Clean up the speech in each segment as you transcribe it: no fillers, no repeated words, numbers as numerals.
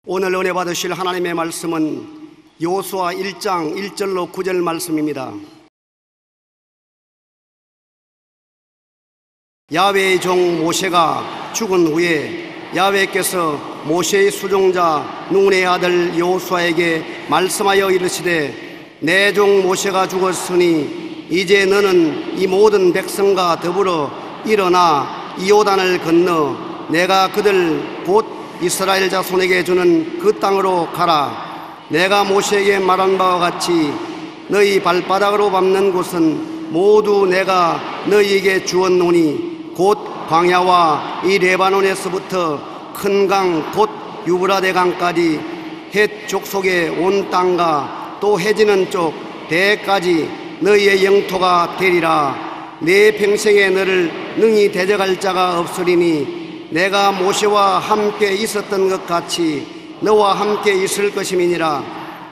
오늘 은혜 받으실 하나님의 말씀은 여호수아 1장 1절로 9절 말씀입니다. 야훼의 종 모세가 죽은 후에 야훼께서 모세의 수종자 눈의 아들 여호수아에게 말씀하여 이르시되 내 종 모세가 죽었으니 이제 너는 이 모든 백성과 더불어 일어나 이 요단을 건너 내가 그들 곧 이스라엘 자손에게 주는 그 땅으로 가라. 내가 모세에게 말한 바와 같이 너희 발바닥으로 밟는 곳은 모두 내가 너희에게 주었노니 곧 광야와 이 레바논에서부터 큰 강 곧 유브라데 강까지 헷 족속의 온 땅과 또 해지는 쪽 대까지 너희의 영토가 되리라. 내 평생에 너를 능히 대적할 자가 없으리니 내가 모세와 함께 있었던 것 같이 너와 함께 있을 것임이니라.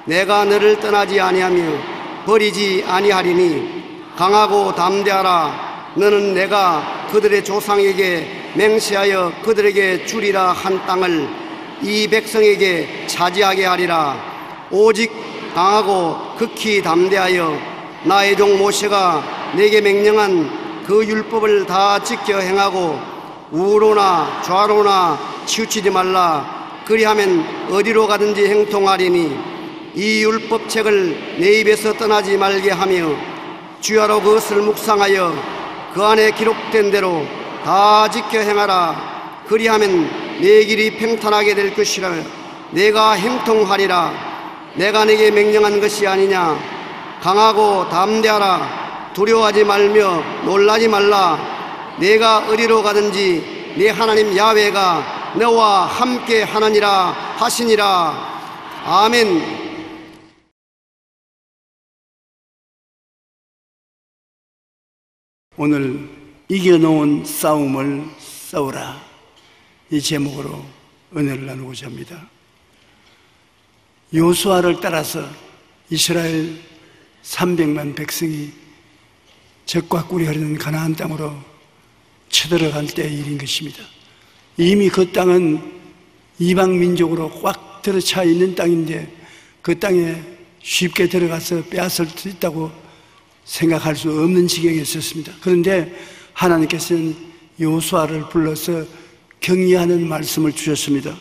내가 너를 떠나지 아니하며 버리지 아니하리니 강하고 담대하라. 너는 내가 그들의 조상에게 맹세하여 그들에게 주리라 한 땅을 이 백성에게 차지하게 하리라. 오직 강하고 극히 담대하여 나의 종 모세가 내게 명령한 그 율법을 다 지켜 행하고 우로나 좌로나 치우치지 말라. 그리하면 어디로 가든지 행통하리니 이 율법책을 내 입에서 떠나지 말게 하며 주야로 그것을 묵상하여 그 안에 기록된 대로 다 지켜 행하라. 그리하면 내 길이 평탄하게 될 것이라. 내가 행통하리라. 내가 내게 명령한 것이 아니냐. 강하고 담대하라. 두려워하지 말며 놀라지 말라. 내가 어디로 가든지 네 하나님 야훼가 너와 함께 하느니라 하시니라. 아멘. 오늘 이겨놓은 싸움을 싸우라, 이 제목으로 은혜를 나누고자 합니다. 여호수아를 따라서 이스라엘 300만 백성이 적과 꿀이 흐르는 가나안 땅으로 쳐들어갈 때의 일인 것입니다. 이미 그 땅은 이방 민족으로 꽉 들어차 있는 땅인데 그 땅에 쉽게 들어가서 빼앗을 수 있다고 생각할 수 없는 지경에 있었습니다. 그런데 하나님께서는 여호수아를 불러서 격려하는 말씀을 주셨습니다.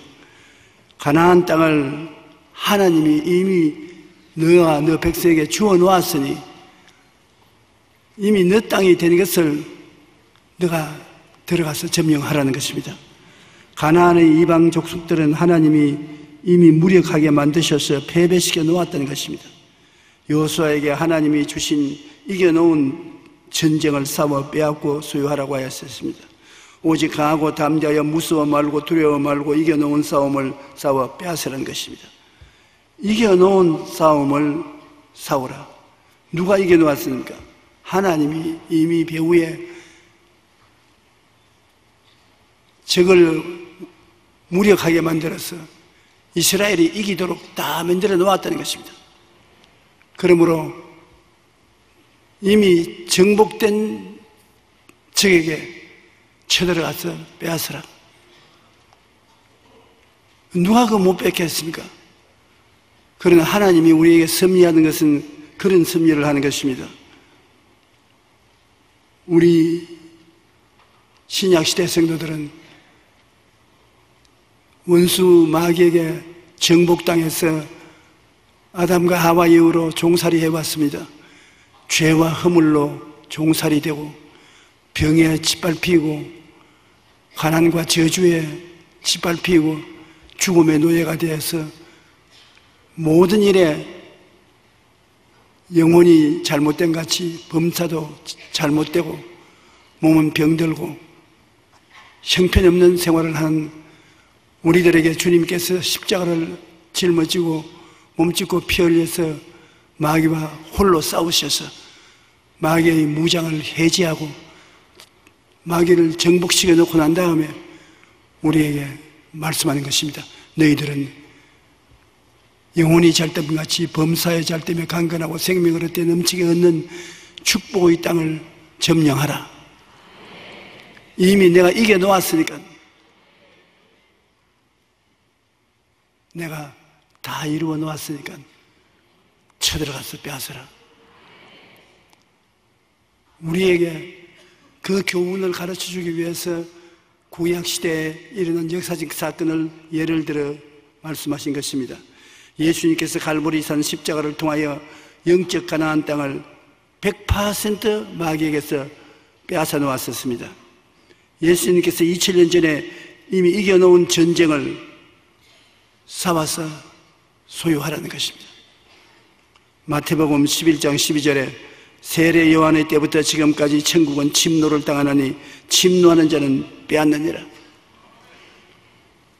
가나안 땅을 하나님이 이미 너와 너 백성에게 주어 놓았으니 이미 너 땅이 된 것을 너가 들어가서 점령하라는 것입니다. 가나안의 이방 족속들은 하나님이 이미 무력하게 만드셔서 패배시켜 놓았다는 것입니다. 여호수아에게 하나님이 주신 이겨놓은 전쟁을 싸워 빼앗고 소유하라고 하였습니다. 오직 강하고 담대하여 무서워 말고 두려워 말고 이겨놓은 싸움을 싸워 빼앗으라는 것입니다. 이겨놓은 싸움을 싸우라. 누가 이겨놓았습니까? 하나님이 이미 배후에 적을 무력하게 만들어서 이스라엘이 이기도록 다 만들어 놓았다는 것입니다. 그러므로 이미 정복된 적에게 쳐들어가서 빼앗으라. 누가 그거 못 뺏겠습니까? 그러나 하나님이 우리에게 섭리하는 것은 그런 섭리를 하는 것입니다. 우리 신약시대 성도들은 원수 마귀에게 정복당해서 아담과 하와 이후로 종살이 해왔습니다. 죄와 허물로 종살이 되고 병에 짓밟히고 가난과 저주에 짓밟히고 죽음의 노예가 되어서 모든 일에 영혼이 잘못된 같이 범사도 잘못되고 몸은 병들고 형편없는 생활을 하는 우리들에게 주님께서 십자가를 짊어지고 몸짓고 피 흘려서 마귀와 홀로 싸우셔서 마귀의 무장을 해제하고 마귀를 정복시켜 놓고 난 다음에 우리에게 말씀하는 것입니다. 너희들은 영혼이 잘됨 같이 범사에 잘됨에 강건하고 생명을 얻되 넘치게 얻는 축복의 땅을 점령하라. 이미 내가 이겨놓았으니까 내가 다 이루어 놓았으니까 쳐들어가서 빼앗아라. 우리에게 그 교훈을 가르쳐주기 위해서 구약시대에 일어난 역사적 사건을 예를 들어 말씀하신 것입니다. 예수님께서 갈보리산 십자가를 통하여 영적 가나안 땅을 100% 마귀에게서 빼앗아 놓았었습니다. 예수님께서 2000년 전에 이미 이겨놓은 전쟁을 사와서 소유하라는 것입니다. 마태복음 11장 12절에 세례 요한의 때부터 지금까지 천국은 침노를 당하나니 침노하는 자는 빼앗느니라.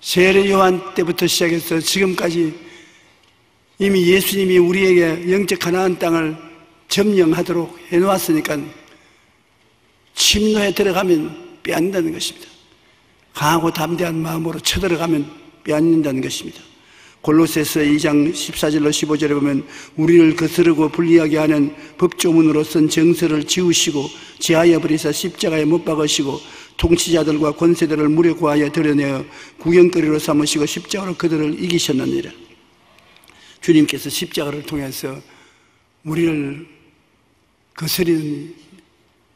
세례 요한 때부터 시작해서 지금까지 이미 예수님이 우리에게 영적 가나안 땅을 점령하도록 해놓았으니까 침노에 들어가면 빼앗는다는 것입니다. 강하고 담대한 마음으로 쳐들어가면 빼앗는다는 것입니다. 골로새서 2장 14절로 15절에 보면 우리를 거스르고 불리하게 하는 법조문으로 쓴 정서를 지우시고 제하여 버리사 십자가에 못 박으시고 통치자들과 권세들을 무려 구하여 드러내어 구경거리로 삼으시고 십자가로 그들을 이기셨느니라. 주님께서 십자가를 통해서 우리를 거스리는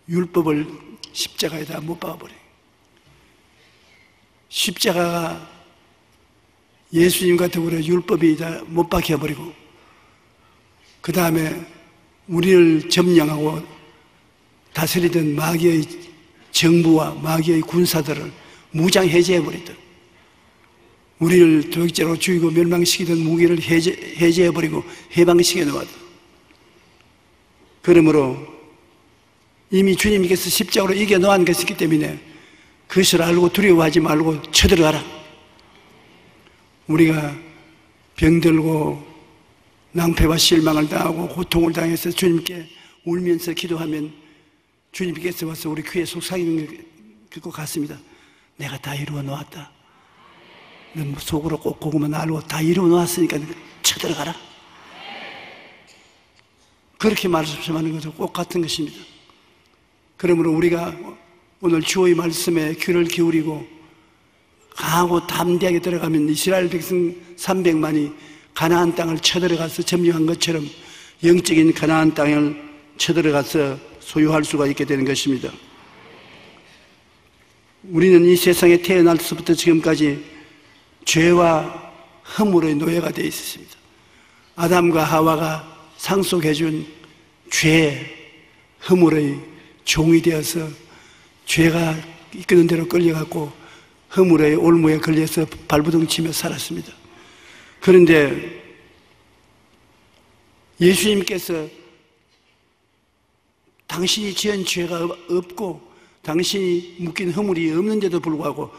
율법을 십자가에다 못 박아버려요. 십자가가 예수님과 더불어 율법이 다 못 박혀버리고 그 다음에 우리를 점령하고 다스리던 마귀의 정부와 마귀의 군사들을 무장해제해버리던 우리를 도적죄로 죽이고 멸망시키던 무기를 해제해버리고 해방시켜 놓았던 그러므로 이미 주님께서 십자가로 이겨놓은 것이기 때문에 그것을 알고 두려워하지 말고 쳐들어가라. 우리가 병들고 낭패와 실망을 당하고 고통을 당해서 주님께 울면서 기도하면 주님께서 와서 우리 귀에 속삭이는 것 같습니다. 내가 다 이루어 놓았다. 넌 속으로 꼭고구만 알고 다 이루어 놓았으니까 쳐들어가라. 그렇게 말씀하는 것도 꼭 같은 것입니다. 그러므로 우리가 오늘 주의 말씀에 귀를 기울이고 강하고 담대하게 들어가면 이스라엘 백성 300만이 가나안 땅을 쳐들어가서 점령한 것처럼 영적인 가나안 땅을 쳐들어가서 소유할 수가 있게 되는 것입니다. 우리는 이 세상에 태어날서부터 지금까지 죄와 허물의 노예가 되어 있었습니다. 아담과 하와가 상속해준 죄, 허물의 종이 되어서 죄가 이끄는 대로 끌려갔고 허물의 올무에 걸려서 발부둥 치며 살았습니다. 그런데 예수님께서 당신이 지은 죄가 없고 당신이 묶인 허물이 없는데도 불구하고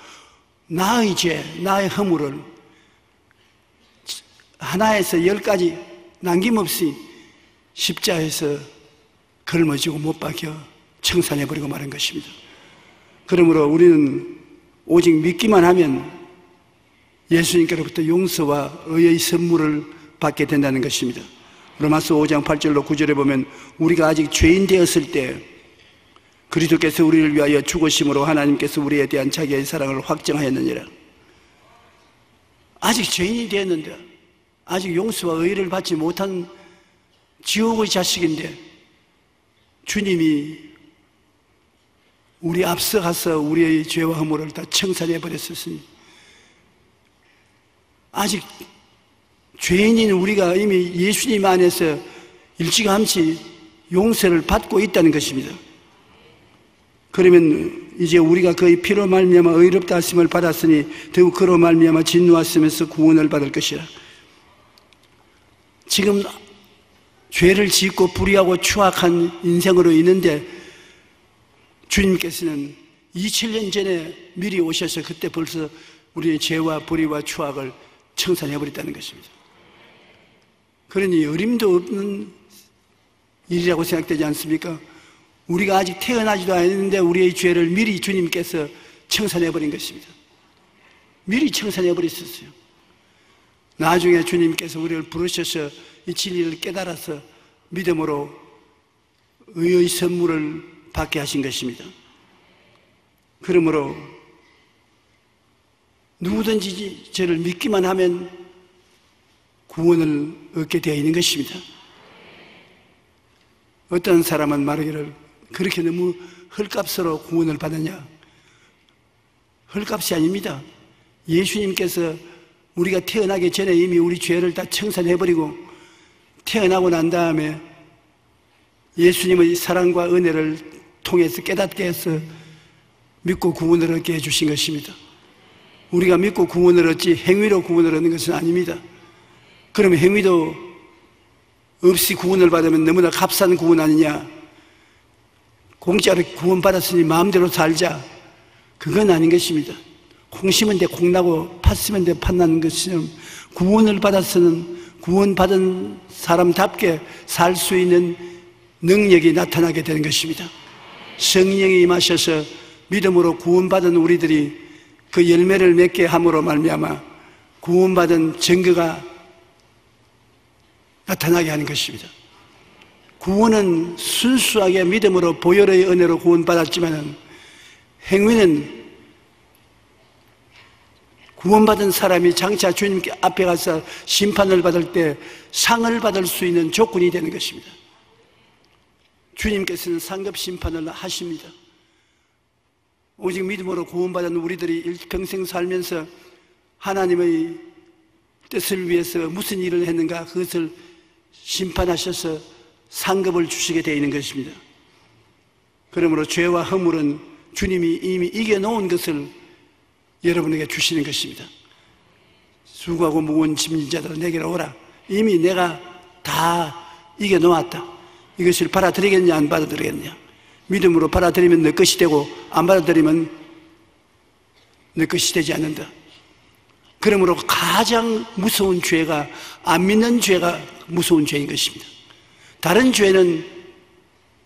나의 죄, 나의 허물을 하나에서 10가지 남김없이 십자에서 걸머지고 못 박혀 청산해버리고 마는 것입니다. 그러므로 우리는 오직 믿기만 하면 예수님께로부터 용서와 의의 선물을 받게 된다는 것입니다. 로마서 5장 8절로 9절에 보면 우리가 아직 죄인 되었을 때 그리스도께서 우리를 위하여 죽으심으로 하나님께서 우리에 대한 자기의 사랑을 확정하였느니라. 아직 죄인이 되었는데 아직 용서와 의를 받지 못한 지옥의 자식인데 주님이 우리 앞서가서 우리의 죄와 허물을 다 청산해 버렸으니 아직 죄인인 우리가 이미 예수님 안에서 일찌감치 용서를 받고 있다는 것입니다. 그러면 이제 우리가 그의 피로 말미암아 의롭다 하심을 받았으니 더욱 그로 말미암아 진노하시면서 구원을 받을 것이라. 지금 죄를 짓고 불의하고 추악한 인생으로 있는데 주님께서는 2000년 전에 미리 오셔서 그때 벌써 우리의 죄와 불의와 추악을 청산해버렸다는 것입니다. 그러니 어림도 없는 일이라고 생각되지 않습니까? 우리가 아직 태어나지도 않았는데 우리의 죄를 미리 주님께서 청산해버린 것입니다. 미리 청산해버렸었어요. 나중에 주님께서 우리를 부르셔서 이 진리를 깨달아서 믿음으로 의의 선물을 받게 하신 것입니다. 그러므로 누구든지 저를 믿기만 하면 구원을 얻게 되어 있는 것입니다. 어떤 사람은 말하기를 그렇게 너무 헐값으로 구원을 받느냐? 헐값이 아닙니다. 예수님께서 우리가 태어나기 전에 이미 우리 죄를 다 청산해버리고 태어나고 난 다음에 예수님의 사랑과 은혜를 통해서 깨닫게 해서 믿고 구원을 얻게 해주신 것입니다. 우리가 믿고 구원을 얻지 행위로 구원을 얻는 것은 아닙니다. 그러면 행위도 없이 구원을 받으면 너무나 값싼 구원 아니냐? 공짜로 구원받았으니 마음대로 살자. 그건 아닌 것입니다. 콩 심은 데 콩 나고 팥 심은 데 팥 나는 것처럼 구원을 받았으면 구원받은 사람답게 살 수 있는 능력이 나타나게 되는 것입니다. 성령이 임하셔서 믿음으로 구원받은 우리들이 그 열매를 맺게 함으로 말미암아 구원받은 증거가 나타나게 하는 것입니다. 구원은 순수하게 믿음으로 보혈의 은혜로 구원받았지만 행위는 구원받은 사람이 장차 주님 앞에 가서 심판을 받을 때 상을 받을 수 있는 조건이 되는 것입니다. 주님께서는 상급 심판을 하십니다. 오직 믿음으로 구원받은 우리들이 일평생 살면서 하나님의 뜻을 위해서 무슨 일을 했는가 그것을 심판하셔서 상급을 주시게 되어 있는 것입니다. 그러므로 죄와 허물은 주님이 이미 이겨놓은 것을 여러분에게 주시는 것입니다. 수고하고 무거운 짐진 자들아 내게로 오라. 이미 내가 다 이겨놓았다. 이것을 받아들이겠냐 안 받아들이겠냐? 믿음으로 받아들이면 내 것이 되고 안 받아들이면 내 것이 되지 않는다. 그러므로 가장 무서운 죄가 안 믿는 죄가 무서운 죄인 것입니다. 다른 죄는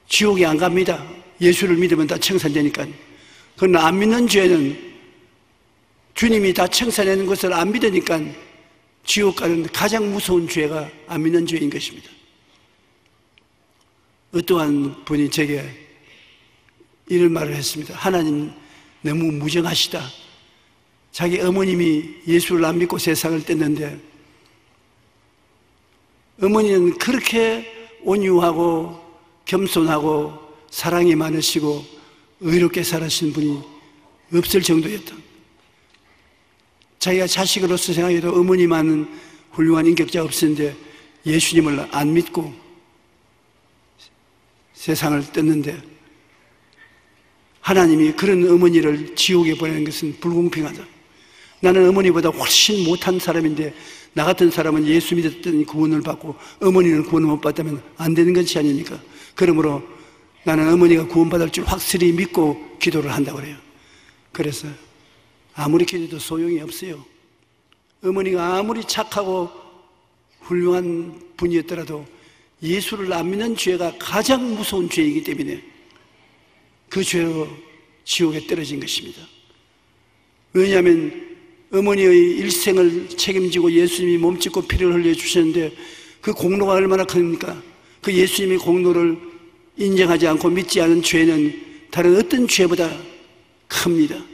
지옥에 안 갑니다. 예수를 믿으면 다 청산되니까. 그러나 안 믿는 죄는 주님이 다 청산하는 것을 안 믿으니까 지옥 가는 가장 무서운 죄가 안 믿는 죄인 것입니다. 어떠한 분이 제게 이런 말을 했습니다. 하나님 너무 무정하시다. 자기 어머님이 예수를 안 믿고 세상을 뗐는데 어머니는 그렇게 온유하고 겸손하고 사랑이 많으시고 의롭게 살아신 분이 없을 정도였다. 자기가 자식으로서 생각해도 어머니만은 훌륭한 인격자가 없었는데 예수님을 안 믿고 세상을 떴는데 하나님이 그런 어머니를 지옥에 보내는 것은 불공평하다. 나는 어머니보다 훨씬 못한 사람인데 나 같은 사람은 예수 믿었더니 구원을 받고 어머니는 구원을 못 받다면 안 되는 것이 아닙니까? 그러므로 나는 어머니가 구원받을 줄 확실히 믿고 기도를 한다고 그래요. 그래서 아무리 기도해도 소용이 없어요. 어머니가 아무리 착하고 훌륭한 분이었더라도 예수를 안 믿는 죄가 가장 무서운 죄이기 때문에 그 죄로 지옥에 떨어진 것입니다. 왜냐하면 어머니의 일생을 책임지고 예수님이 몸짓고 피를 흘려주셨는데 그 공로가 얼마나 큽니까? 그 예수님의 공로를 인정하지 않고 믿지 않은 죄는 다른 어떤 죄보다 큽니다.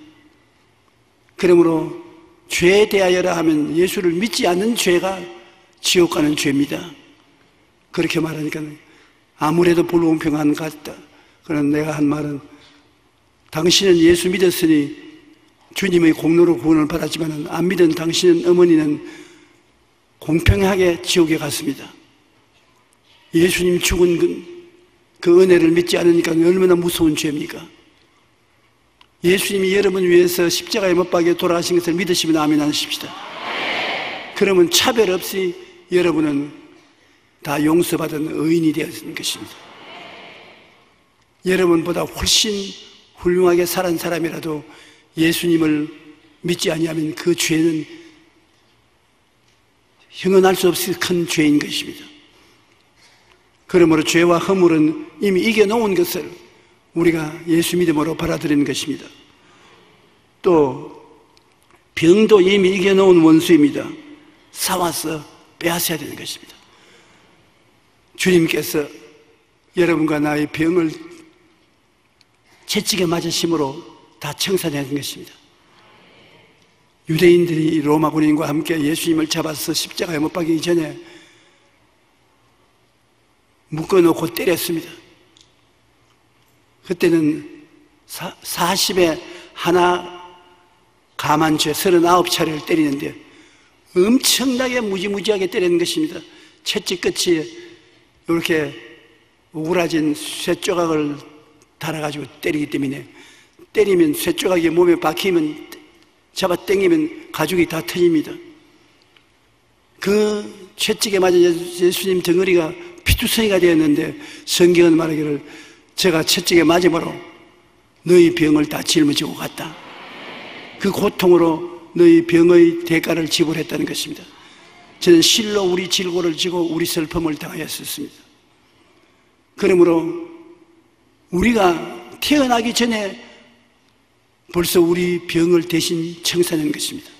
그러므로 죄에 대하여라 하면 예수를 믿지 않는 죄가 지옥 가는 죄입니다. 그렇게 말하니까 아무래도 불공평한 것 같다. 그러나 내가 한 말은 당신은 예수 믿었으니 주님의 공로로 구원을 받았지만 안 믿은 당신은 어머니는 공평하게 지옥에 갔습니다. 예수님 죽은 그 은혜를 믿지 않으니까 얼마나 무서운 죄입니까? 예수님이 여러분 위해서 십자가에 못 박혀 돌아가신 것을 믿으시면 아멘 하십시다. 그러면 차별 없이 여러분은 다 용서받은 의인이 되었는 것입니다. 여러분보다 훨씬 훌륭하게 살은 사람이라도 예수님을 믿지 아니하면 그 죄는 형언할 수 없이 큰 죄인 것입니다. 그러므로 죄와 허물은 이미 이겨놓은 것을 우리가 예수 믿음으로 받아들이는 것입니다. 또 병도 이미 이겨놓은 원수입니다. 사와서 빼앗아야 되는 것입니다. 주님께서 여러분과 나의 병을 채찍에 맞으심으로 다 청산하는 것입니다. 유대인들이 로마 군인과 함께 예수님을 잡아서 십자가에 못 박이기 전에 묶어놓고 때렸습니다. 그때는 40에 하나 감한 죄 39차례를 때리는데 엄청나게 무지무지하게 때리는 것입니다. 채찍 끝이 이렇게 오그라진 쇠조각을 달아가지고 때리기 때문에 때리면 쇠조각이 몸에 박히면 잡아 당기면 가죽이 다 터집니다. 그 채찍에 맞은 예수님 덩어리가 피투성이가 되었는데 성경은 말하기를 제가 채찍에 맞음으로 너희 병을 다 짊어지고 갔다. 그 고통으로 너희 병의 대가를 지불했다는 것입니다. 저는 실로 우리 질고를 지고 우리 슬픔을 당하였습니다. 그러므로 우리가 태어나기 전에 벌써 우리 병을 대신 청산한 것입니다.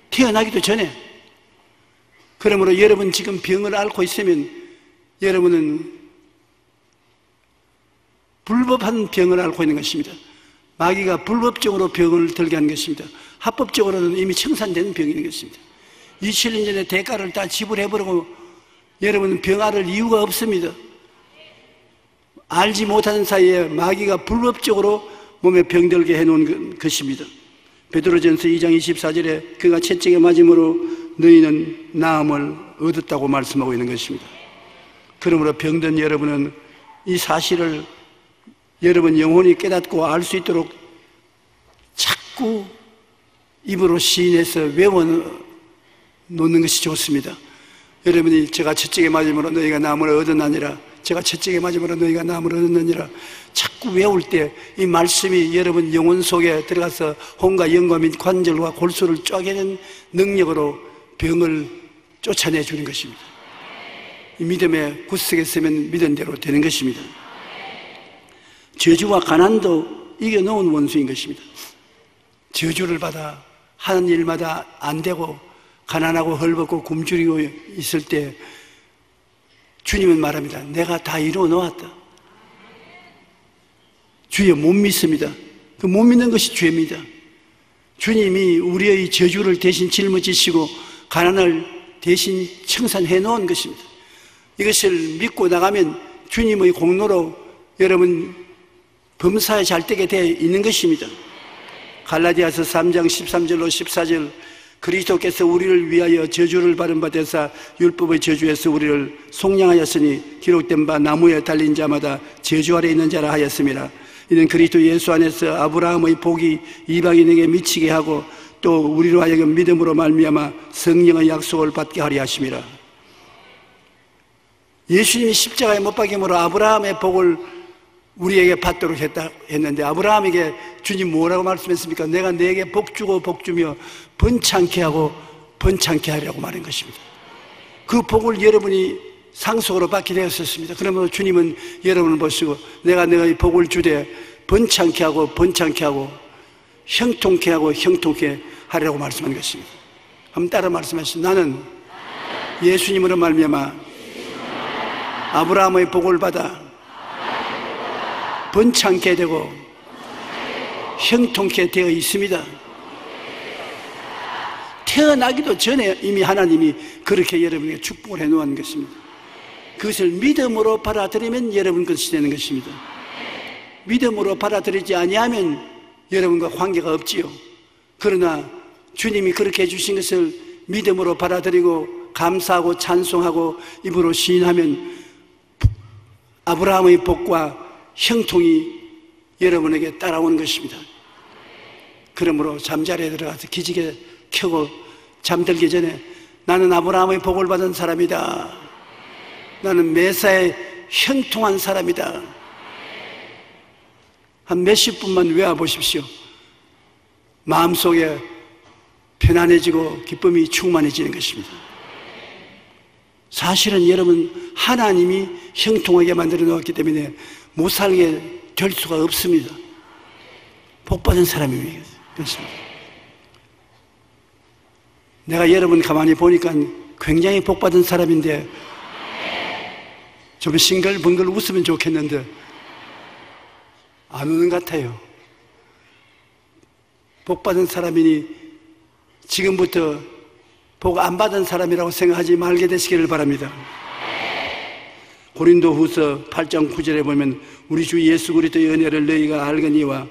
태어나기도 전에. 그러므로 여러분 지금 병을 앓고 있으면 여러분은 불법한 병을 앓고 있는 것입니다. 마귀가 불법적으로 병을 들게 한 것입니다. 합법적으로는 이미 청산된 병인 것입니다. 27년 전에 대가를 다 지불해버리고 여러분은 병 앓을 이유가 없습니다. 알지 못하는 사이에 마귀가 불법적으로 몸에 병들게 해놓은 것입니다. 베드로전서 2장 24절에 그가 채찍에 맞음으로 너희는 나음을 얻었다고 말씀하고 있는 것입니다. 그러므로 병든 여러분은 이 사실을 여러분 영혼이 깨닫고 알 수 있도록 자꾸 입으로 시인해서 외워 놓는 것이 좋습니다. 여러분이 제가 채찍에 맞음으로 너희가 나음을 얻었나니라, 제가 채찍에 맞음으로 너희가 나음을 얻었느니라 자꾸 외울 때 이 말씀이 여러분 영혼 속에 들어가서 혼과 영과 및 관절과 골수를 쪼개는 능력으로 병을 쫓아내 주는 것입니다. 이 믿음의 구석에 서면 믿은 대로 되는 것입니다. 저주와 가난도 이겨놓은 원수인 것입니다. 저주를 받아 하는 일마다 안 되고 가난하고 헐벗고 굶주리고 있을 때 주님은 말합니다. 내가 다 이루어 놓았다. 주여 못 믿습니다. 그 못 믿는 것이 죄입니다. 주님이 우리의 저주를 대신 짊어지시고 가난을 대신 청산해 놓은 것입니다. 이것을 믿고 나가면 주님의 공로로 여러분 범사에 잘 되게 되어 있는 것입니다. 갈라디아서 3장 13절로 14절 그리스도께서 우리를 위하여 저주를 받은 바 되사 율법의 저주에서 우리를 속량하였으니 기록된 바 나무에 달린 자마다 저주 아래 있는 자라 하였습니다. 이는 그리스도 예수 안에서 아브라함의 복이 이방인에게 미치게 하고 또 우리로 하여금 믿음으로 말미암아 성령의 약속을 받게 하려 하심이라. 예수님이 십자가에 못 박임으로 아브라함의 복을 우리에게 받도록 했는데 아브라함에게 주님 뭐라고 말씀했습니까? 내가 너에게 복 주고 복 주며 번창케 하고 번창케 하려고 말한 것입니다. 그 복을 여러분이 상속으로 받게 되었었습니다. 그러므로 주님은 여러분을 보시고 내가 너의 복을 주되 번창케 하고 번창케 하고 형통케 하고 형통케 하려고 말씀한 것입니다. 한번 따라 말씀하시죠. 나는 예수님으로 말미암아 아브라함의 복을 받아 번창케 되고 형통케 되어 있습니다. 태어나기도 전에 이미 하나님이 그렇게 여러분에게 축복을 해놓은 것입니다. 그것을 믿음으로 받아들이면 여러분 것이 되는 것입니다. 믿음으로 받아들이지 아니하면 여러분과 관계가 없지요. 그러나 주님이 그렇게 해주신 것을 믿음으로 받아들이고 감사하고 찬송하고 입으로 시인하면 아브라함의 복과 형통이 여러분에게 따라오는 것입니다. 그러므로 잠자리에 들어가서 기지개 켜고 잠들기 전에 나는 아브라함의 복을 받은 사람이다. 나는 메사의 형통한 사람이다. 한 몇십 분만 외워보십시오. 마음속에 편안해지고 기쁨이 충만해지는 것입니다. 사실은 여러분 하나님이 형통하게 만들어 놓았기 때문에 못 살게 될 수가 없습니다. 복받은 사람입니다. 그렇습니다. 내가 여러분 가만히 보니까 굉장히 복받은 사람인데 좀 싱글벙글 웃으면 좋겠는데 안 우는 것 같아요. 복받은 사람이니 지금부터 복 안 받은 사람이라고 생각하지 말게 되시기를 바랍니다. 고린도후서 8장 9절에 보면 우리 주 예수 그리스도의 은혜를 너희가 알거니와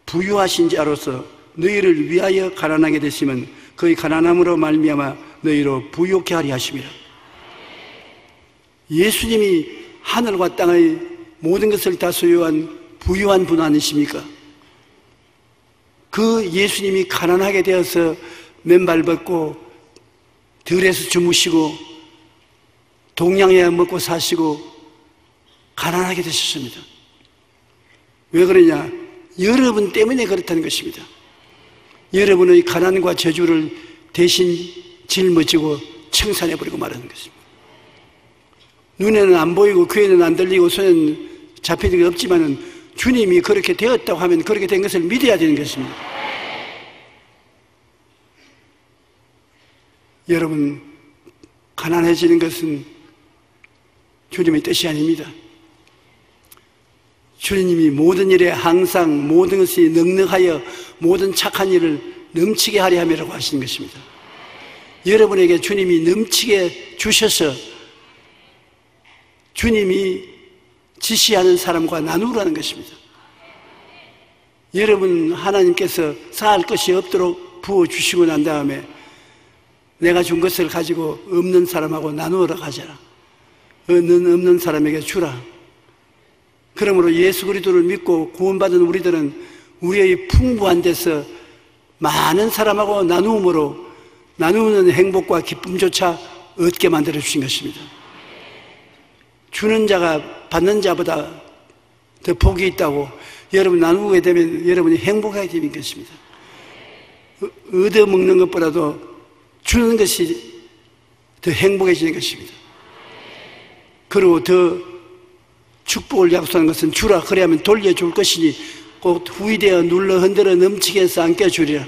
부유하신 자로서 너희를 위하여 가난하게 되시면 그의 가난함으로 말미암아 너희로 부유케 하리 하심이라. 예수님이 하늘과 땅의 모든 것을 다 소유한 부유한 분 아니십니까? 그 예수님이 가난하게 되어서 맨발 벗고 들에서 주무시고 동양에 먹고 사시고 가난하게 되셨습니다. 왜 그러냐? 여러분 때문에 그렇다는 것입니다. 여러분의 가난과 저주를 대신 짊어지고 청산해버리고 말하는 것입니다. 눈에는 안 보이고 귀에는 안 들리고 손에는 잡히는 게 없지만 주님이 그렇게 되었다고 하면 그렇게 된 것을 믿어야 되는 것입니다. 여러분, 가난해지는 것은 주님의 뜻이 아닙니다. 주님이 모든 일에 항상 모든 것이 넉넉하여 모든 착한 일을 넘치게 하려 함이라고 하시는 것입니다. 여러분에게 주님이 넘치게 주셔서 주님이 지시하는 사람과 나누라는 것입니다. 여러분 하나님께서 쌓을 것이 없도록 부어주시고 난 다음에 내가 준 것을 가지고 없는 사람하고 나누어라 하잖아. 없는 사람에게 주라. 그러므로 예수 그리스도를 믿고 구원받은 우리들은 우리의 풍부한 데서 많은 사람하고 나누므로 나누는 행복과 기쁨조차 얻게 만들어 주신 것입니다. 주는 자가 받는 자보다 더 복이 있다고 여러분 나누게 되면 여러분이 행복하게 되는 것입니다. 얻어먹는 것보다도 주는 것이 더 행복해지는 것입니다. 그리고 더 축복을 약속하는 것은 주라 그래야만 돌려줄 것이니 곧 후이되어 눌러 흔들어 넘치게 해서 안겨주리라.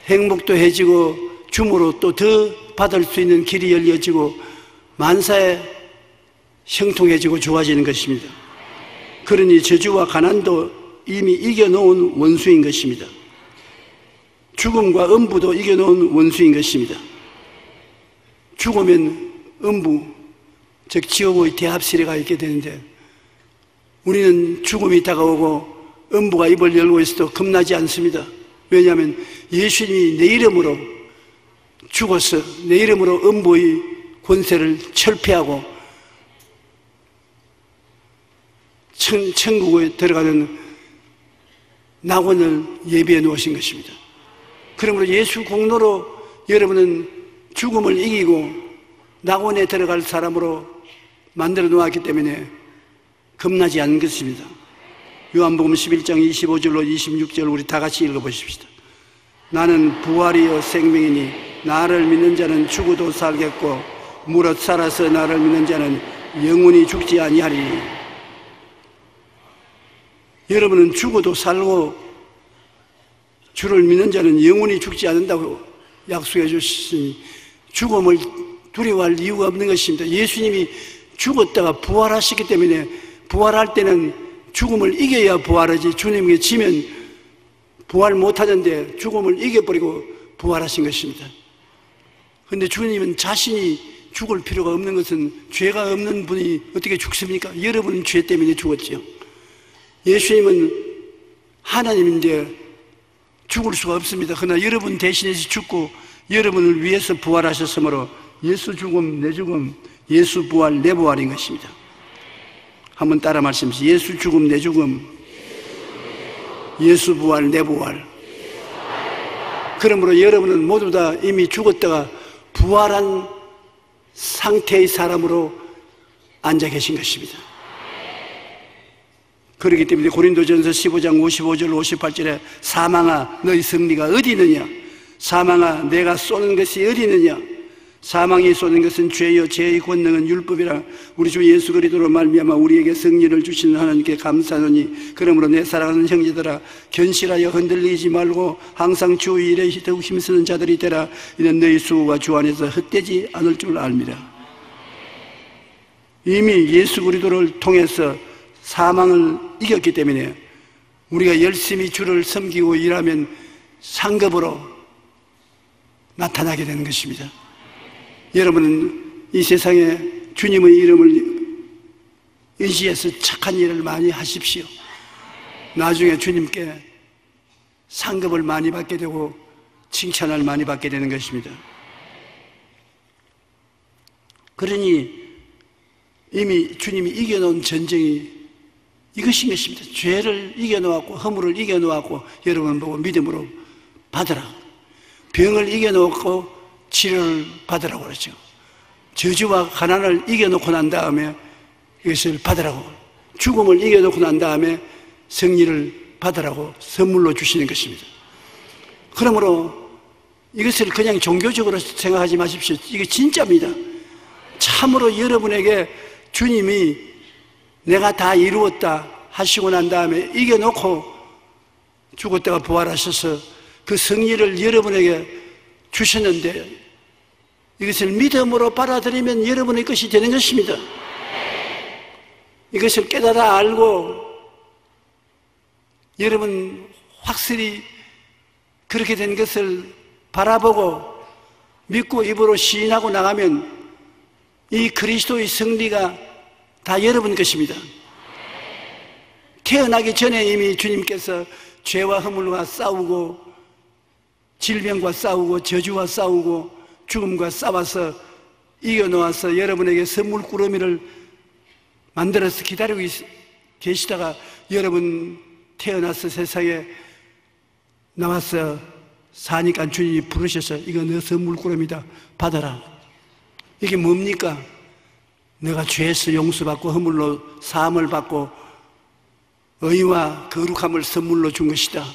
행복도 해지고 줌으로 또 더 받을 수 있는 길이 열려지고 만사에 형통해지고 좋아지는 것입니다. 그러니 저주와 가난도 이미 이겨놓은 원수인 것입니다. 죽음과 음부도 이겨놓은 원수인 것입니다. 죽으면 음부, 즉 지옥의 대합실에 가 있게 되는데 우리는 죽음이 다가오고 음부가 입을 열고 있어도 겁나지 않습니다. 왜냐하면 예수님이 내 이름으로 죽어서 내 이름으로 음부의 권세를 철폐하고 천국에 들어가는 낙원을 예비해 놓으신 것입니다. 그러므로 예수 공로로 여러분은 죽음을 이기고 낙원에 들어갈 사람으로 만들어 놓았기 때문에 겁나지 않는 것입니다. 요한복음 11장 25절로 26절 우리 다 같이 읽어보십시다. 나는 부활이요 생명이니 나를 믿는 자는 죽어도 살겠고 무릇 살아서 나를 믿는 자는 영원히 죽지 아니하리니. 여러분은 죽어도 살고 주를 믿는 자는 영원히 죽지 않는다고 약속해 주시니 죽음을 두려워할 이유가 없는 것입니다. 예수님이 죽었다가 부활하시기 때문에 부활할 때는 죽음을 이겨야 부활하지 주님에게 지면 부활 못하는데 죽음을 이겨버리고 부활하신 것입니다. 그런데 주님은 자신이 죽을 필요가 없는 것은 죄가 없는 분이 어떻게 죽습니까? 여러분은 죄 때문에 죽었지요. 예수님은 하나님인데 죽을 수가 없습니다. 그러나 여러분 대신해서 죽고 여러분을 위해서 부활하셨으므로 예수 죽음 내 죽음, 예수 부활 내 부활인 것입니다. 한번 따라 말씀하시죠. 예수 죽음 내 죽음, 예수 부활 내 부활. 그러므로 여러분은 모두 다 이미 죽었다가 부활한 상태의 사람으로 앉아 계신 것입니다. 그렇기 때문에 고린도전서 15장 55절 58절에 사망아 너희 승리가 어디 있느냐, 사망아 내가 쏘는 것이 어디 있느냐, 사망이 쏘는 것은 죄요 죄의 권능은 율법이라. 우리 주 예수 그리스도로 말미암아 우리에게 승리를 주시는 하나님께 감사하노니 그러므로 내 사랑하는 형제들아 견실하여 흔들리지 말고 항상 주 일에 더욱 힘쓰는 자들이 되라. 이는 너희 수고가 주 안에서 헛되지 않을 줄 압니다. 이미 예수 그리스도를 통해서 사망을 이겼기 때문에 우리가 열심히 주를 섬기고 일하면 상급으로 나타나게 되는 것입니다. 여러분은 이 세상에 주님의 이름을 의지해서 착한 일을 많이 하십시오. 나중에 주님께 상급을 많이 받게 되고 칭찬을 많이 받게 되는 것입니다. 그러니 이미 주님이 이겨놓은 전쟁이 이것인 것입니다. 죄를 이겨놓았고 허물을 이겨놓았고 여러분 보고 믿음으로 받으라. 병을 이겨놓고 치료를 받으라고 그러죠. 저주와 가난을 이겨놓고 난 다음에 이것을 받으라고, 죽음을 이겨놓고 난 다음에 승리를 받으라고 선물로 주시는 것입니다. 그러므로 이것을 그냥 종교적으로 생각하지 마십시오. 이게 진짜입니다. 참으로 여러분에게 주님이 내가 다 이루었다 하시고 난 다음에 이겨놓고 죽었다가 부활하셔서 그 승리를 여러분에게 주셨는데 이것을 믿음으로 받아들이면 여러분의 것이 되는 것입니다. 이것을 깨달아 알고 여러분 확실히 그렇게 된 것을 바라보고 믿고 입으로 시인하고 나가면 이 그리스도의 승리가 다 여러분 것입니다. 태어나기 전에 이미 주님께서 죄와 허물과 싸우고 질병과 싸우고 저주와 싸우고 죽음과 싸워서 이겨놓아서 여러분에게 선물 꾸러미를 만들어서 기다리고 계시다가 여러분 태어나서 세상에 나와서 사니까 주님이 부르셔서 이거 너 선물 꾸러미다 받아라. 이게 뭡니까? 내가 죄에서 용서받고 허물로 사함을 받고 의와 거룩함을 선물로 준 것이다.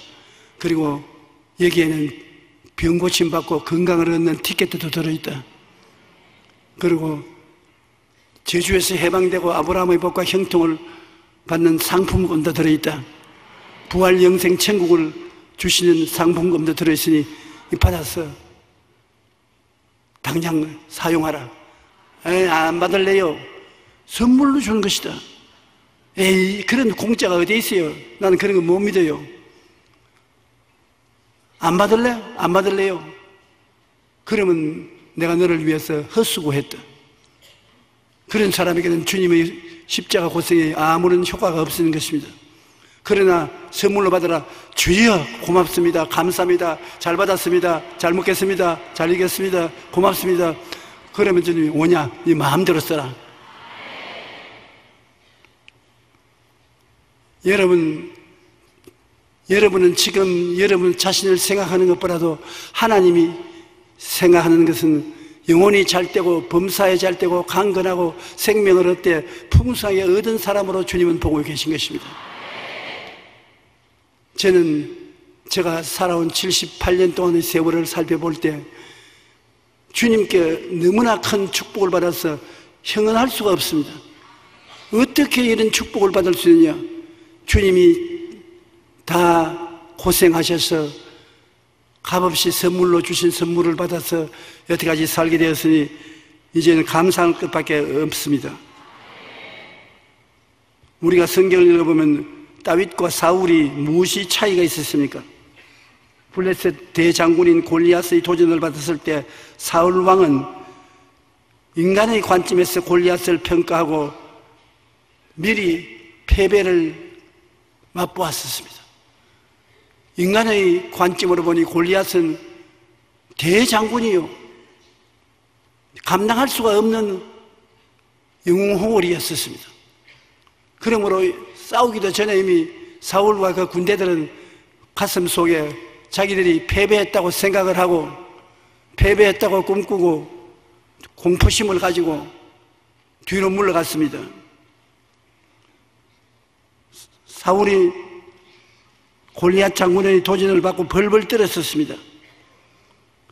그리고 여기에는 병 고침 받고 건강을 얻는 티켓도 들어있다. 그리고 저주에서 해방되고 아브라함의 복과 형통을 받는 상품권도 들어있다. 부활 영생 천국을 주시는 상품권도 들어있으니 받아서 당장 사용하라. 에이, 안 받을래요. 선물로 주는 것이다. 에이, 그런 공짜가 어디 있어요? 나는 그런 거 못 믿어요. 안 받을래? 안 받을래요? 그러면 내가 너를 위해서 헛수고했다. 그런 사람에게는 주님의 십자가 고생이 아무런 효과가 없는 것입니다. 그러나 선물로 받아라. 주여 고맙습니다. 감사합니다. 잘 받았습니다. 잘 먹겠습니다. 잘 이겼습니다. 고맙습니다. 그러면 주님이 오냐? 네 마음대로 써라. 여러분은 지금 여러분 자신을 생각하는 것보다도 하나님이 생각하는 것은 영혼이 잘 되고 범사에 잘 되고 강건하고 생명을 얻되 풍성하게 얻은 사람으로 주님은 보고 계신 것입니다. 저는 제가 살아온 78년 동안의 세월을 살펴볼 때 주님께 너무나 큰 축복을 받아서 형언할 수가 없습니다. 어떻게 이런 축복을 받을 수 있느냐? 주님이 다 고생하셔서 값없이 선물로 주신 선물을 받아서 여태까지 살게 되었으니 이제는 감사할 것밖에 없습니다. 우리가 성경을 읽어보면 다윗과 사울이 무엇이 차이가 있었습니까? 블레셋 대장군인 골리앗의 도전을 받았을 때 사울 왕은 인간의 관점에서 골리앗을 평가하고 미리 패배를 맛보았었습니다. 인간의 관점으로 보니 골리앗은 대장군이요, 감당할 수가 없는 영웅호월이었습니다. 그러므로 싸우기도 전에 이미 사울과 그 군대들은 가슴 속에 자기들이 패배했다고 생각을 하고 패배했다고 꿈꾸고 공포심을 가지고 뒤로 물러갔습니다. 사울이 골리앗 장군의 도전을 받고 벌벌 떨었었습니다.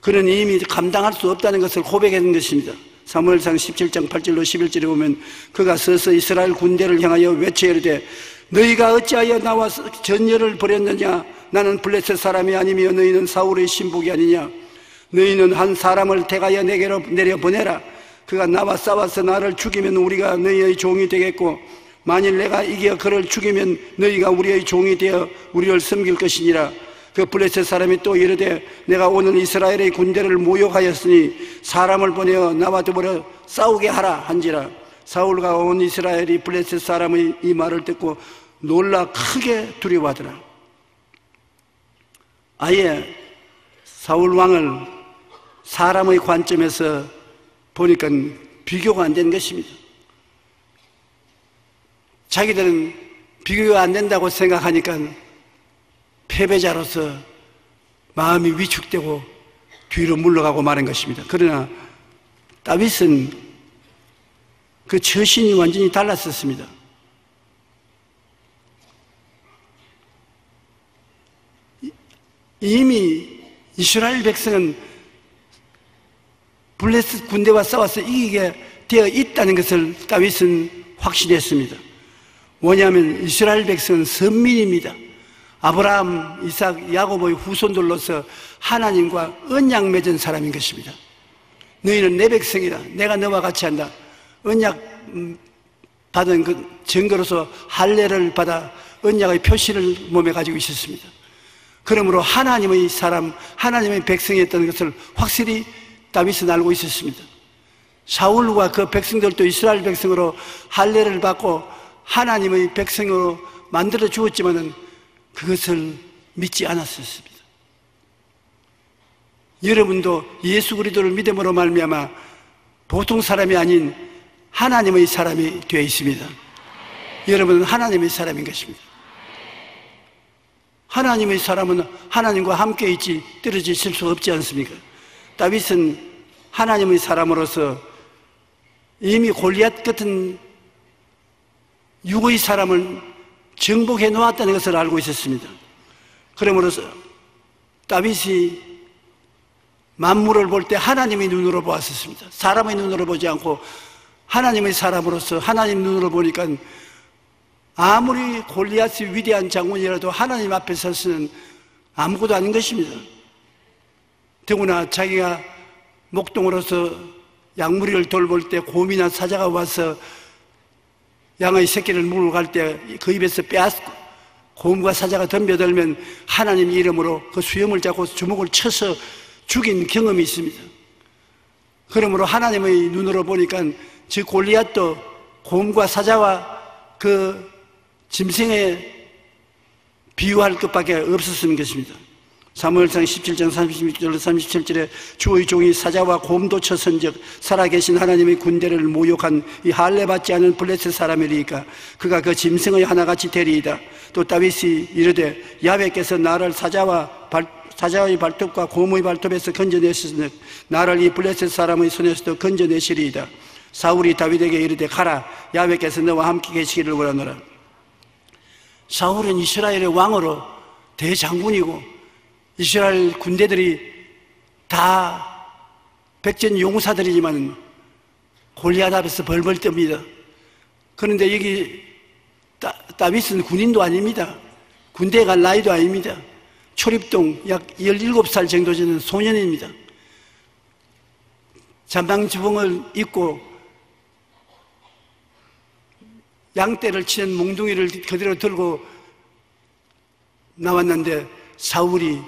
그는 이미 감당할 수 없다는 것을 고백하는 것입니다. 사무엘상 17장 8절로 11절에 보면 그가 서서 이스라엘 군대를 향하여 외쳐 이르되 너희가 어찌하여 나와 전열을 벌였느냐? 나는 블레셋 사람이 아니며 너희는 사울의 신복이 아니냐? 너희는 한 사람을 택하여 내게로 내려보내라. 그가 나와 싸워서 나를 죽이면 우리가 너희의 종이 되겠고 만일 내가 이겨 그를 죽이면 너희가 우리의 종이 되어 우리를 섬길 것이니라. 그 블레셋 사람이 또 이르되 내가 오늘 이스라엘의 군대를 모욕하였으니 사람을 보내어 나와 더불어 싸우게 하라 한지라. 사울과 온 이스라엘이 블레셋 사람의 이 말을 듣고 놀라 크게 두려워하더라. 아예 사울 왕을 사람의 관점에서 보니까 비교가 안 되는 것입니다. 자기들은 비교가 안 된다고 생각하니까 패배자로서 마음이 위축되고 뒤로 물러가고 마는 것입니다. 그러나 다윗은 그 처신이 완전히 달랐었습니다. 이미 이스라엘 백성은 블레셋 군대와 싸워서 이기게 되어 있다는 것을 다윗은 확신했습니다. 뭐냐면 이스라엘 백성은 선민입니다. 아브라함, 이삭, 야고보의 후손들로서 하나님과 언약 맺은 사람인 것입니다. 너희는 내 백성이다. 내가 너와 같이 한다. 언약 받은 그 증거로서 할례를 받아 언약의 표시를 몸에 가지고 있었습니다. 그러므로 하나님의 사람, 하나님의 백성이었다는 것을 확실히 다윗은 알고 있었습니다. 사울과 그 백성들도 이스라엘 백성으로 할례를 받고 하나님의 백성으로 만들어 주었지만은 그것을 믿지 않았었습니다. 여러분도 예수 그리스도를 믿음으로 말미암아 보통 사람이 아닌 하나님의 사람이 되어 있습니다. 여러분은 하나님의 사람인 것입니다. 하나님의 사람은 하나님과 함께 있지 떨어져 있을 수 없지 않습니까? 다윗은 하나님의 사람으로서 이미 골리앗 같은 육의 사람을 정복해 놓았다는 것을 알고 있었습니다. 그러므로서 다윗이 만물을 볼 때 하나님의 눈으로 보았었습니다. 사람의 눈으로 보지 않고 하나님의 사람으로서 하나님 눈으로 보니까 아무리 골리앗이 위대한 장군이라도 하나님 앞에 서서는 아무것도 아닌 것입니다. 더구나 자기가 목동으로서 양무리를 돌볼 때 곰이나 사자가 와서 양의 새끼를 물고 갈 때 그 입에서 빼앗고 곰과 사자가 덤벼들면 하나님 이름으로 그 수염을 잡고 주먹을 쳐서 죽인 경험이 있습니다. 그러므로 하나님의 눈으로 보니까 저 골리앗도 곰과 사자와 그 짐승에 비유할 것밖에 없었던 것입니다. 사무엘상 17장 36절 37절에 주의 종이 사자와 곰도 쳐선즉 살아계신 하나님의 군대를 모욕한 이 할례 받지 않은 블레셋 사람이리까 그가 그 짐승의 하나같이 되리이다. 또 다윗이 이르되 야훼께서 나를 사자의 발톱과 곰의 발톱에서 건져내시니 나를 이 블레셋 사람의 손에서도 건져내시리이다. 사울이 다윗에게 이르되 가라 야훼께서 너와 함께 계시기를 원하노라. 사울은 이스라엘의 왕으로 대장군이고 이스라엘 군대들이 다 백전 용사들이지만 골리앗 앞에서 벌벌 떱니다. 그런데 여기 다윗은 군인도 아닙니다. 군대에 갈 나이도 아닙니다. 초립동 약 17살 정도 되는 소년입니다. 잠방지붕을 입고 양떼를 치는 몽둥이를 그대로 들고 나왔는데 사울이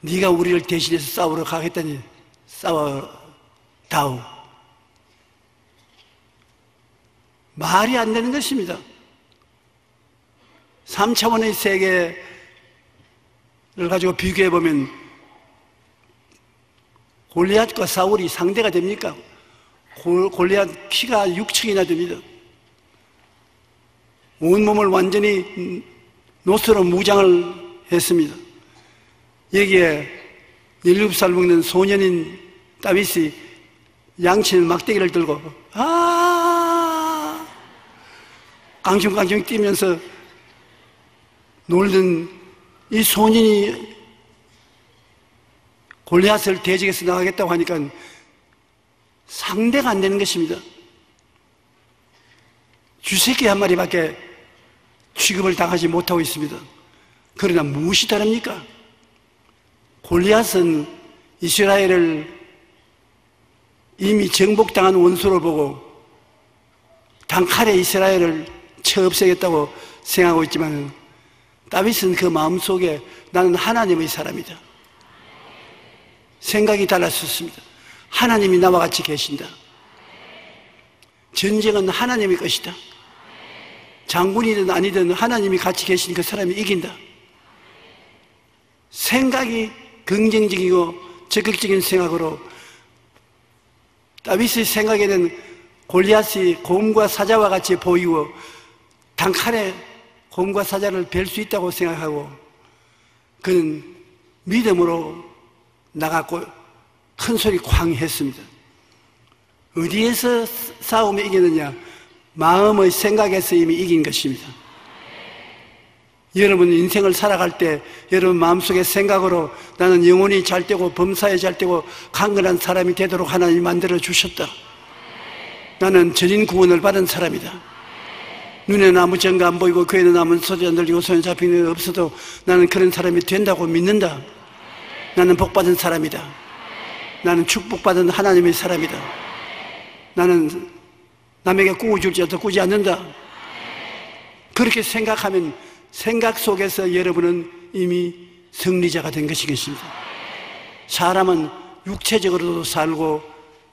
네가 우리를 대신해서 싸우러 가겠다니 싸워다오. 말이 안 되는 것입니다. 3차원의 세계를 가지고 비교해보면 골리앗과 사울이 상대가 됩니까? 골리앗 키가 6층이나 됩니다. 온몸을 완전히 노스로 무장을 했습니다. 여기에 17살 먹는 소년인 다윗이 양치는 막대기를 들고 깡충깡충 뛰면서 놀던 이 소년이 골리앗을 대적해서 나가겠다고 하니까 상대가 안 되는 것입니다. 쥐새끼 한 마리밖에 취급을 당하지 못하고 있습니다. 그러나 무엇이 다릅니까? 골리앗은 이스라엘을 이미 정복당한 원수로 보고 단칼에 이스라엘을 쳐 없애겠다고 생각하고 있지만 다윗은 그 마음속에 나는 하나님의 사람이다. 생각이 달랐었습니다. 하나님이 나와 같이 계신다. 전쟁은 하나님의 것이다. 장군이든 아니든 하나님이 같이 계신 그 사람이 이긴다. 생각이 긍정적이고 적극적인 생각으로 다윗의 생각에는 골리앗이 곰과 사자와 같이 보이고 단칼에 곰과 사자를 뵐 수 있다고 생각하고 그는 믿음으로 나갔고 큰 소리 쾅 했습니다. 어디에서 싸움에 이기느냐? 마음의 생각에서 이미 이긴 것입니다. 여러분 인생을 살아갈 때 여러분 마음속의 생각으로 나는 영혼이 잘 되고 범사에 잘 되고 강건한 사람이 되도록 하나님이 만들어 주셨다. 나는 전인 구원을 받은 사람이다. 눈에는 아무 증거 안 보이고 귀에는 아무 소리 안 들리고 손에 잡히는 게 없어도 나는 그런 사람이 된다고 믿는다. 나는 복받은 사람이다. 나는 축복받은 하나님의 사람이다. 나는 남에게 꾸어줄지라도 꾸지 않는다. 그렇게 생각하면 생각 속에서 여러분은 이미 승리자가 된 것이겠습니다. 사람은 육체적으로도 살고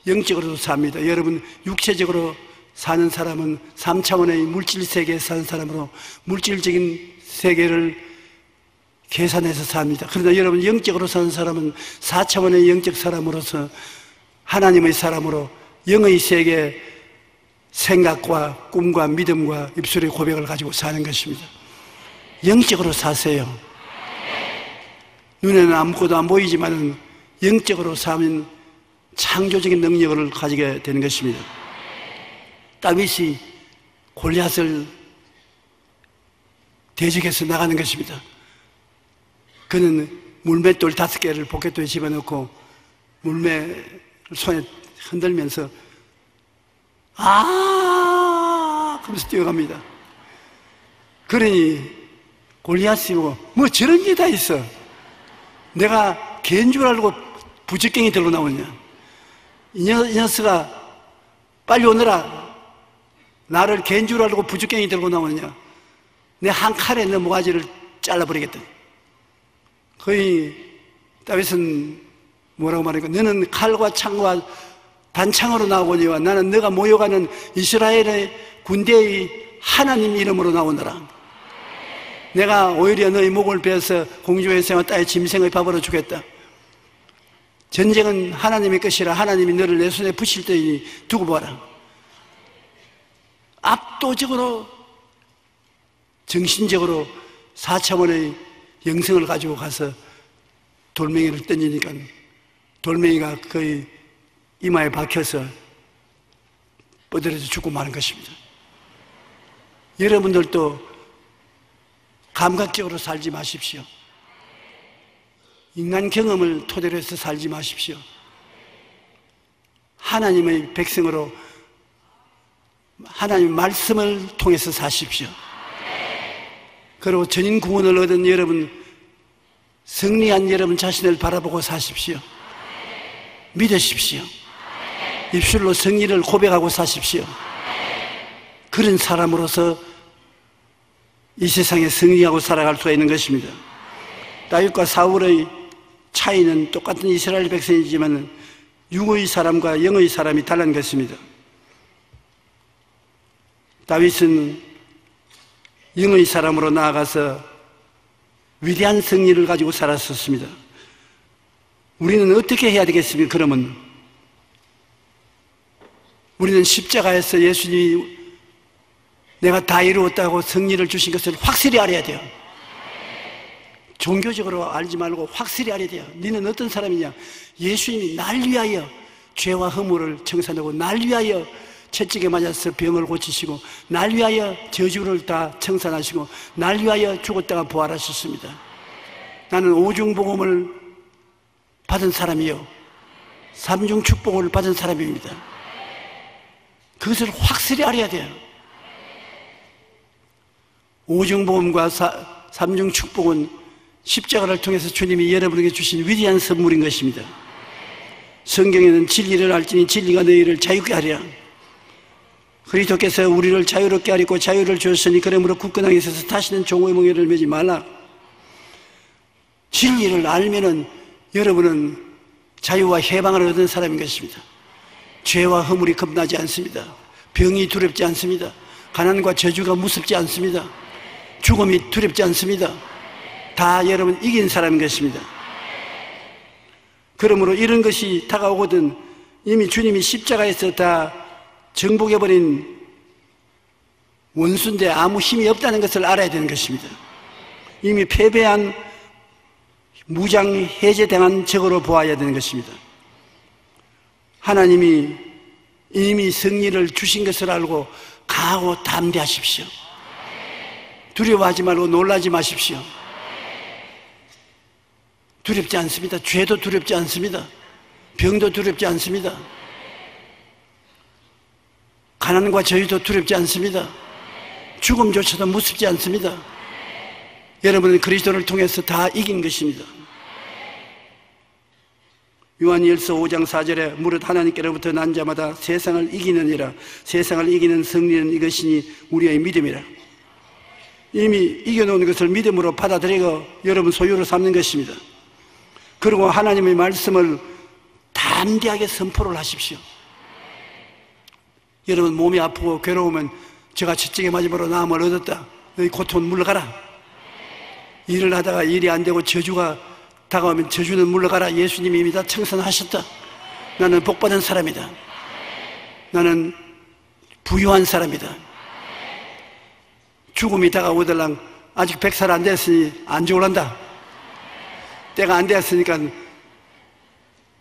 영적으로도 삽니다. 여러분 육체적으로 사는 사람은 3차원의 물질 세계에 사는 사람으로 물질적인 세계를 계산해서 삽니다. 그러나 여러분 영적으로 사는 사람은 4차원의 영적 사람으로서 하나님의 사람으로 영의 세계 생각과 꿈과 믿음과 입술의 고백을 가지고 사는 것입니다. 영적으로 사세요. 눈에는 아무것도 안 보이지만 영적으로 사면 창조적인 능력을 가지게 되는 것입니다. 다윗이 골리앗을 대적해서 나가는 것입니다. 그는 물맷돌 5개를 포켓도에 집어넣고 물매를 손에 흔들면서 그러면서 뛰어갑니다. 그러니 골리앗이 뭐 저런 게 다 있어. 내가 개인 줄 알고 부적갱이 들고 나오냐. 이 녀석아 빨리 오너라. 나를 개인 줄 알고 부적갱이 들고 나오느냐. 내 한 칼에 너 모가지를 잘라버리겠다. 거의 다윗은 뭐라고 말하니까 너는 칼과 창과 단창으로 나오거니와 나는 너가 모여가는 이스라엘의 군대의 하나님 이름으로 나오너라. 내가 오히려 너의 목을 베어서 공주의 생과 딸의 짐승의 밥으로 주겠다. 전쟁은 하나님의 것이라 하나님이 너를 내 손에 붙일 때니 두고 보아라. 압도적으로 정신적으로 4차원의 영성을 가지고 가서 돌멩이를 던지니까 돌멩이가 거의 이마에 박혀서 뻗어져서 죽고 마는 것입니다. 여러분들도 감각적으로 살지 마십시오. 인간 경험을 토대로 해서 살지 마십시오. 하나님의 백성으로 하나님의 말씀을 통해서 사십시오. 그리고 전인 구원을 얻은 여러분, 승리한 여러분 자신을 바라보고 사십시오. 믿으십시오. 입술로 승리를 고백하고 사십시오. 그런 사람으로서 이 세상에 승리하고 살아갈 수가 있는 것입니다. 다윗과 사울의 차이는 똑같은 이스라엘 백성이지만 육의 사람과 영의 사람이 달라는 것입니다. 다윗은 영의 사람으로 나아가서 위대한 승리를 가지고 살았었습니다. 우리는 어떻게 해야 되겠습니까? 그러면 우리는 십자가에서 예수님이 내가 다 이루었다고 승리를 주신 것을 확실히 알아야 돼요. 종교적으로 알지 말고 확실히 알아야 돼요. 너는 어떤 사람이냐? 예수님이 날 위하여 죄와 허물을 청산하고 날 위하여 채찍에 맞아서 병을 고치시고 날 위하여 저주를 다 청산하시고 날 위하여 죽었다가 부활하셨습니다. 나는 오중복음을 받은 사람이요 삼중 축복을 받은 사람입니다. 그것을 확실히 알아야 돼요. 오중복음과 삼중 축복은 십자가를 통해서 주님이 여러분에게 주신 위대한 선물인 것입니다. 성경에는 진리를 알지니 진리가 너희를 자유케 하리라. 그리스도께서 우리를 자유롭게 하리고 자유를 주었으니 그러므로 굳건하게 서서 다시는 종의 멍에를 매지 말라. 진리를 알면은 여러분은 자유와 해방을 얻은 사람인 것입니다. 죄와 허물이 겁나지 않습니다. 병이 두렵지 않습니다. 가난과 저주가 무섭지 않습니다. 죽음이 두렵지 않습니다. 다 여러분 이긴 사람인 것입니다. 그러므로 이런 것이 다가오거든 이미 주님이 십자가에서 다 정복해버린 원수인데 아무 힘이 없다는 것을 알아야 되는 것입니다. 이미 패배한 무장 해제당한 적으로 보아야 되는 것입니다. 하나님이 이미 승리를 주신 것을 알고 강하고 담대하십시오. 두려워하지 말고 놀라지 마십시오. 두렵지 않습니다. 죄도 두렵지 않습니다. 병도 두렵지 않습니다. 가난과 저유도 두렵지 않습니다. 죽음조차도 무섭지 않습니다. 여러분은 그리스도를 통해서 다 이긴 것입니다. 요한일서 5장 4절에 무릇 하나님께로부터 난 자마다 세상을 이기느니라. 세상을 이기는 승리는 이것이니 우리의 믿음이라. 이미 이겨놓은 것을 믿음으로 받아들이고 여러분 소유로 삼는 것입니다. 그리고 하나님의 말씀을 담대하게 선포를 하십시오. 여러분 몸이 아프고 괴로우면 제가 채찍에 맞음으로 나음을 얻었다. 너희 고통은 물러가라. 일을 하다가 일이 안 되고 저주가 다가오면 저주는 물러가라. 예수님이 이미 다 청산하셨다. 나는 복받은 사람이다. 나는 부유한 사람이다. 죽음이 다가오들랑 아직 100살 안 됐으니 안 죽으란다. 때가 안 되었으니까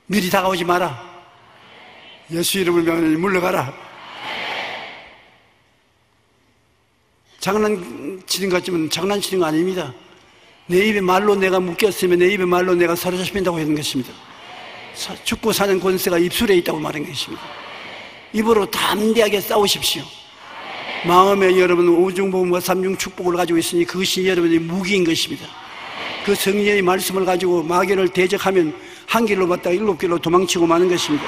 미리 다가오지 마라. 예수 이름을 명하니 물러가라. 장난치는 것 같지만 장난치는 거 아닙니다. 내 입에 말로 내가 묶였으면 내 입에 말로 내가 사로잡힌다고 하는 것입니다. 죽고 사는 권세가 입술에 있다고 말하는 것입니다. 입으로 담대하게 싸우십시오. 마음에 여러분 오중복음과 삼중축복을 가지고 있으니 그것이 여러분의 무기인 것입니다. 그 성령의 말씀을 가지고 마귀를 대적하면 한 길로 갔다가 7길로 도망치고 마는 것입니다.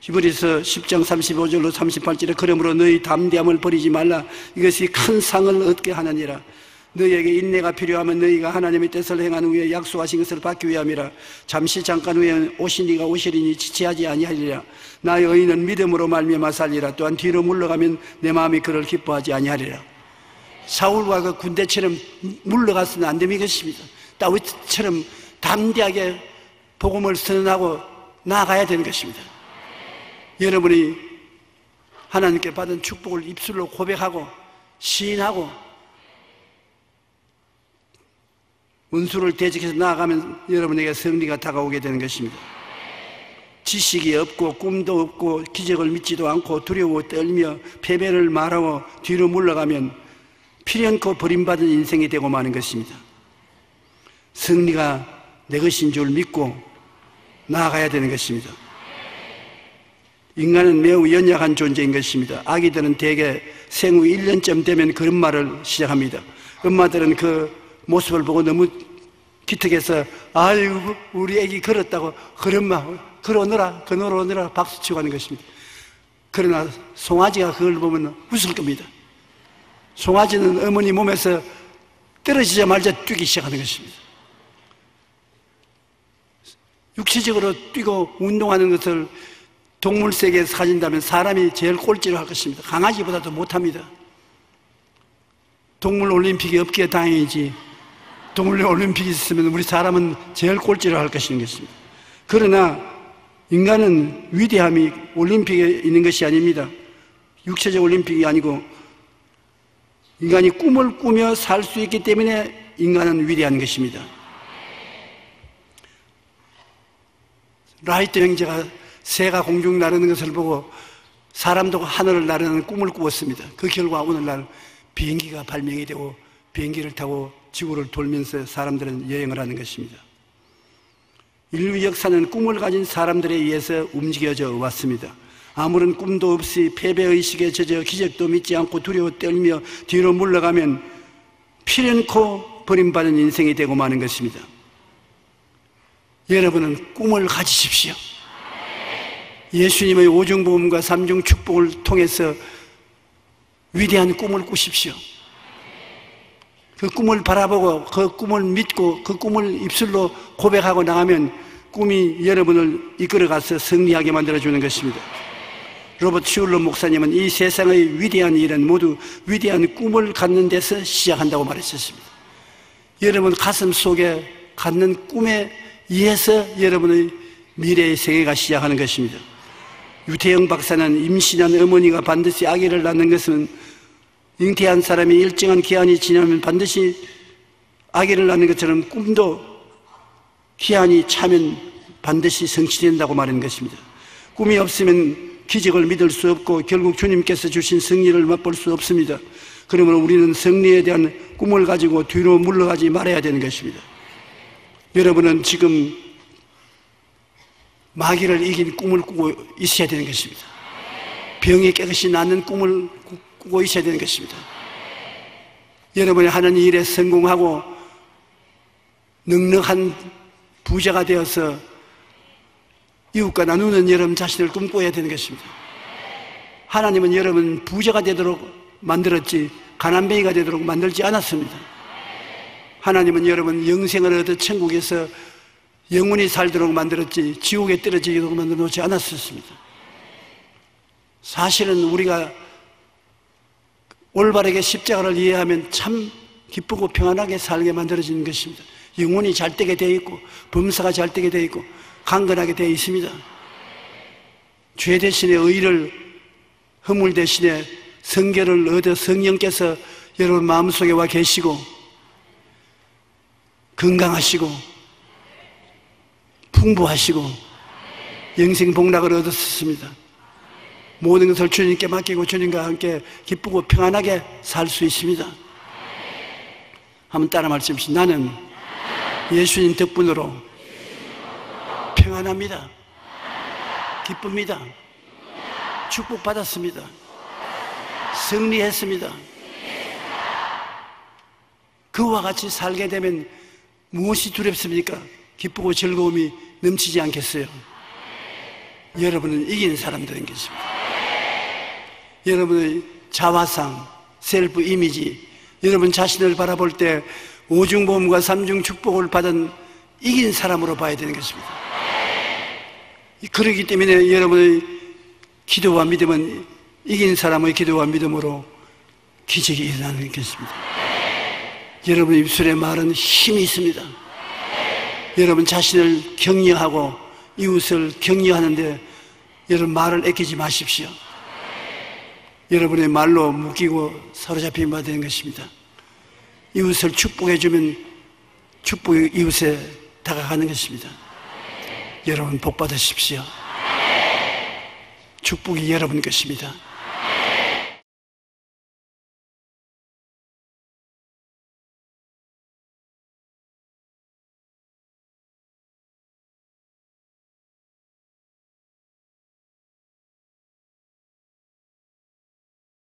히브리서 10장 35절로 38절에 그러므로 너희 담대함을 버리지 말라. 이것이 큰 상을 얻게 하느니라. 너희에게 인내가 필요하면 너희가 하나님의 뜻을 행한 후에 약속하신 것을 받기 위함이라. 잠시 잠깐 후에 오신 이가 오시리니 지체하지 아니하리라. 나의 의인은 믿음으로 말미암아 살리라. 또한 뒤로 물러가면 내 마음이 그를 기뻐하지 아니하리라. 사울과 그 군대처럼 물러가서는 안 되는 것입니다. 다윗처럼 담대하게 복음을 선언하고 나아가야 되는 것입니다. 여러분이 하나님께 받은 축복을 입술로 고백하고 시인하고 원수를 대적해서 나아가면 여러분에게 승리가 다가오게 되는 것입니다. 지식이 없고 꿈도 없고 기적을 믿지도 않고 두려워 떨며 패배를 말하고 뒤로 물러가면 필연코 버림받은 인생이 되고 마는 것입니다. 승리가 내 것인 줄 믿고 나아가야 되는 것입니다. 인간은 매우 연약한 존재인 것입니다. 아기들은 대개 생후 1년쯤 되면 그런 말을 시작합니다. 엄마들은 그 모습을 보고 너무 기특해서 아이고 우리 애기 걸었다고 그런마 걸어오느라 걸어오느라 박수치고 하는 것입니다. 그러나 송아지가 그걸 보면 웃을 겁니다. 송아지는 어머니 몸에서 떨어지자마자 뛰기 시작하는 것입니다. 육체적으로 뛰고 운동하는 것을 동물 세계에서 가진다면 사람이 제일 꼴찌를 할 것입니다. 강아지보다도 못합니다. 동물 올림픽이 없기에 다행이지 동물 올림픽이 있으면 우리 사람은 제일 꼴찌를 할 것인 것입니다. 그러나 인간은 위대함이 올림픽에 있는 것이 아닙니다. 육체적 올림픽이 아니고 인간이 꿈을 꾸며 살 수 있기 때문에 인간은 위대한 것입니다. 라이트 형제가 새가 공중 나르는 것을 보고 사람도 하늘을 나르는 꿈을 꾸었습니다. 그 결과 오늘날 비행기가 발명이 되고 비행기를 타고 지구를 돌면서 사람들은 여행을 하는 것입니다. 인류 역사는 꿈을 가진 사람들에 의해서 움직여져 왔습니다. 아무런 꿈도 없이 패배의식에 젖어 기적도 믿지 않고 두려워 떨며 뒤로 물러가면 필연코 버림받은 인생이 되고 마는 것입니다. 여러분은 꿈을 가지십시오. 예수님의 오중복음과 삼중 축복을 통해서 위대한 꿈을 꾸십시오. 그 꿈을 바라보고 그 꿈을 믿고 그 꿈을 입술로 고백하고 나가면 꿈이 여러분을 이끌어가서 승리하게 만들어주는 것입니다. 로버트 슐러 목사님은 이 세상의 위대한 일은 모두 위대한 꿈을 갖는 데서 시작한다고 말했었습니다. 여러분 가슴 속에 갖는 꿈에 의해서 여러분의 미래의 세계가 시작하는 것입니다. 유태영 박사는 임신한 어머니가 반드시 아기를 낳는 것은 잉태한 사람이 일정한 기한이 지나면 반드시 아기를 낳는 것처럼 꿈도 기한이 차면 반드시 성취된다고 말하는 것입니다. 꿈이 없으면 기적을 믿을 수 없고 결국 주님께서 주신 승리를 맛볼 수 없습니다. 그러므로 우리는 승리에 대한 꿈을 가지고 뒤로 물러가지 말아야 되는 것입니다. 여러분은 지금 마귀를 이긴 꿈을 꾸고 있어야 되는 것입니다. 병이 깨끗이 낫는 꿈을 꾸고 있어야 되는 것입니다. 여러분이 하는 일에 성공하고 넉넉한 부자가 되어서 이웃과 나누는 여러분 자신을 꿈꿔야 되는 것입니다. 하나님은 여러분 부자가 되도록 만들었지 가난뱅이가 되도록 만들지 않았습니다. 하나님은 여러분 영생을 얻어 천국에서 영원히 살도록 만들었지 지옥에 떨어지도록 만들어 놓지 않았었습니다. 사실은 우리가 올바르게 십자가를 이해하면 참 기쁘고 평안하게 살게 만들어지는 것입니다. 영혼이 잘 되게 되어 있고 범사가 잘 되게 되어 있고 강건하게 되어 있습니다. 죄 대신에 의를 허물 대신에 성결을 얻어 성령께서 여러분 마음속에 와 계시고 건강하시고 풍부하시고 영생 복락을 얻었습니다. 모든 것을 주님께 맡기고 주님과 함께 기쁘고 평안하게 살 수 있습니다. 한번 따라 말씀하시죠. 나는 예수님 덕분으로 평안합니다. 기쁩니다. 축복받았습니다. 승리했습니다. 그와 같이 살게 되면 무엇이 두렵습니까? 기쁘고 즐거움이 넘치지 않겠어요? 여러분은 이긴 사람들인 것입니다. 여러분의 자화상, 셀프 이미지, 여러분 자신을 바라볼 때 오중보험과 삼중 축복을 받은 이긴 사람으로 봐야 되는 것입니다. 그렇기 때문에 여러분의 기도와 믿음은 이긴 사람의 기도와 믿음으로 기적이 일어나는 것입니다. 여러분 입술에 말은 힘이 있습니다. 여러분 자신을 격려하고 이웃을 격려하는데 여러분 말을 아끼지 마십시오. 여러분의 말로 묶이고 사로잡히면 바 되는 것입니다. 이웃을 축복해주면 축복이 이웃에 다가가는 것입니다. 여러분 복 받으십시오. 축복이 여러분 것입니다.